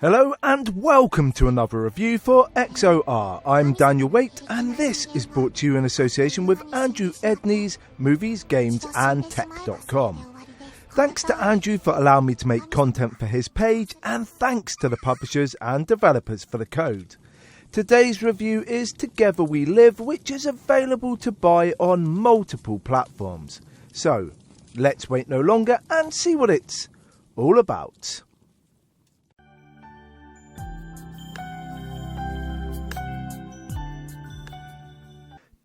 Hello and welcome to another review for XOR. I'm Daniel Waite and this is brought to you in association with Andrew Edney's Movies, Games and Tech.com. Thanks to Andrew for allowing me to make content for his page, and thanks to the publishers and developers for the code. Today's review is Together We Live, which is available to buy on multiple platforms. So, let's wait no longer and see what it's all about.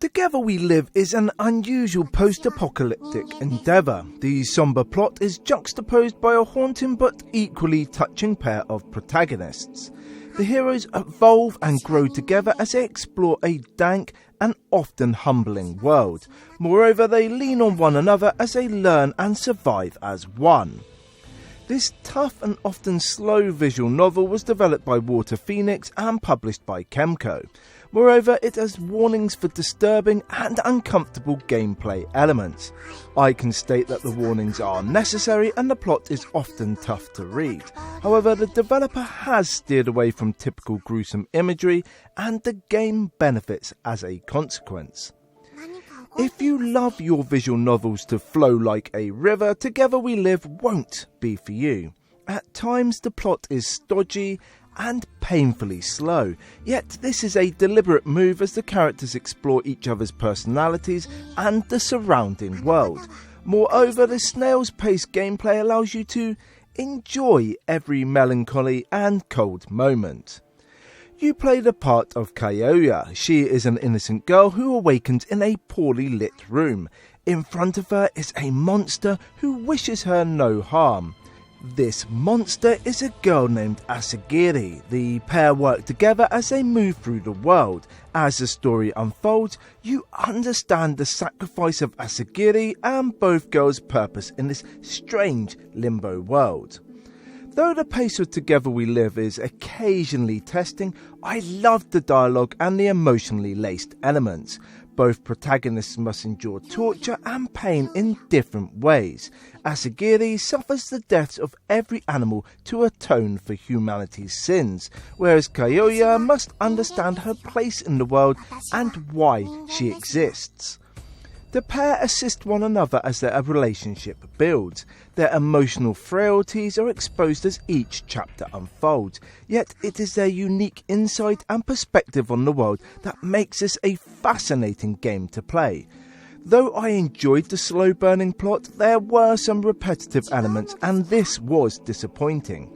Together We Live is an unusual post-apocalyptic endeavour. The sombre plot is juxtaposed by a haunting but equally touching pair of protagonists. The heroes evolve and grow together as they explore a dank and often humbling world. Moreover, they lean on one another as they learn and survive as one. This tough and often slow visual novel was developed by Water Phoenix and published by Kemco. Moreover, it has warnings for disturbing and uncomfortable gameplay elements. I can state that the warnings are necessary and the plot is often tough to read. However, the developer has steered away from typical gruesome imagery and the game benefits as a consequence. If you love your visual novels to flow like a river, Together We Live won't be for you. At times the plot is stodgy and painfully slow, yet this is a deliberate move as the characters explore each other's personalities and the surrounding world. Moreover, the snail's pace gameplay allows you to enjoy every melancholy and cold moment. You play the part of Kayoya. She is an innocent girl who awakens in a poorly lit room. In front of her is a monster who wishes her no harm. This monster is a girl named Asagiri. The pair work together as they move through the world. As the story unfolds, you understand the sacrifice of Asagiri and both girls' purpose in this strange limbo world. Though the pace of Together We Live is occasionally testing, I loved the dialogue and the emotionally laced elements. Both protagonists must endure torture and pain in different ways. Asagiri suffers the deaths of every animal to atone for humanity's sins, whereas Kayoya must understand her place in the world and why she exists. The pair assist one another as their relationship builds. Their emotional frailties are exposed as each chapter unfolds, yet it is their unique insight and perspective on the world that makes this a fascinating game to play. Though I enjoyed the slow-burning plot, there were some repetitive elements and this was disappointing.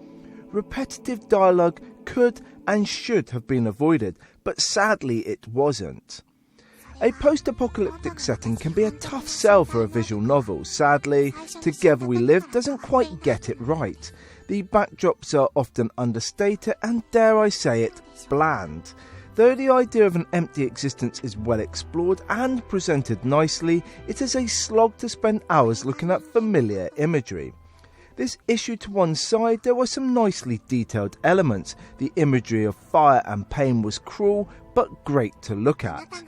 Repetitive dialogue could and should have been avoided, but sadly it wasn't. A post-apocalyptic setting can be a tough sell for a visual novel. Sadly, Together We Live doesn't quite get it right. The backdrops are often understated and, dare I say it, bland. Though the idea of an empty existence is well explored and presented nicely, it is a slog to spend hours looking at familiar imagery. This issue to one side, there were some nicely detailed elements. The imagery of fire and pain was cruel, but great to look at.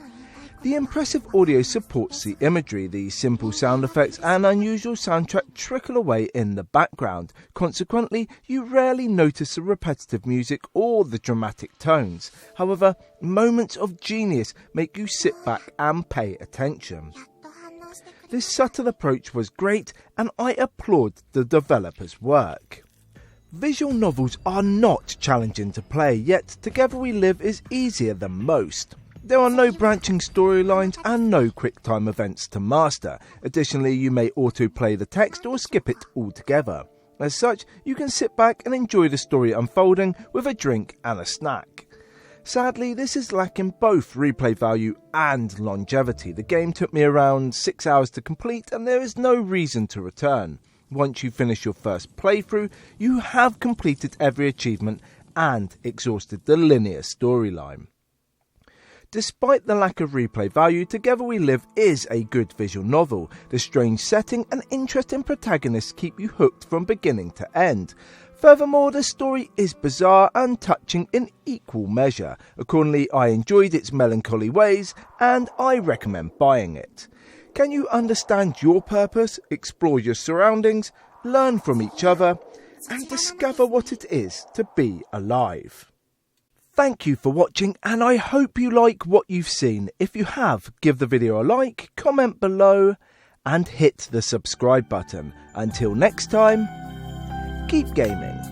The impressive audio supports the imagery. The simple sound effects and unusual soundtrack trickle away in the background. Consequently, you rarely notice the repetitive music or the dramatic tones. However, moments of genius make you sit back and pay attention. This subtle approach was great and I applaud the developer's work. Visual novels are not challenging to play, yet Together We Live is easier than most. There are no branching storylines and no quick-time events to master. Additionally, you may autoplay the text or skip it altogether. As such, you can sit back and enjoy the story unfolding with a drink and a snack. Sadly, this is lacking both replay value and longevity. The game took me around 6 hours to complete and there is no reason to return. Once you finish your first playthrough, you have completed every achievement and exhausted the linear storyline. Despite the lack of replay value, Together We Live is a good visual novel. The strange setting and interesting protagonists keep you hooked from beginning to end. Furthermore, the story is bizarre and touching in equal measure. Accordingly, I enjoyed its melancholy ways and I recommend buying it. Can you understand your purpose, explore your surroundings, learn from each other, and discover what it is to be alive. Thank you for watching, and I hope you like what you've seen. If you have, give the video a like, comment below, and hit the subscribe button. Until next time, keep gaming.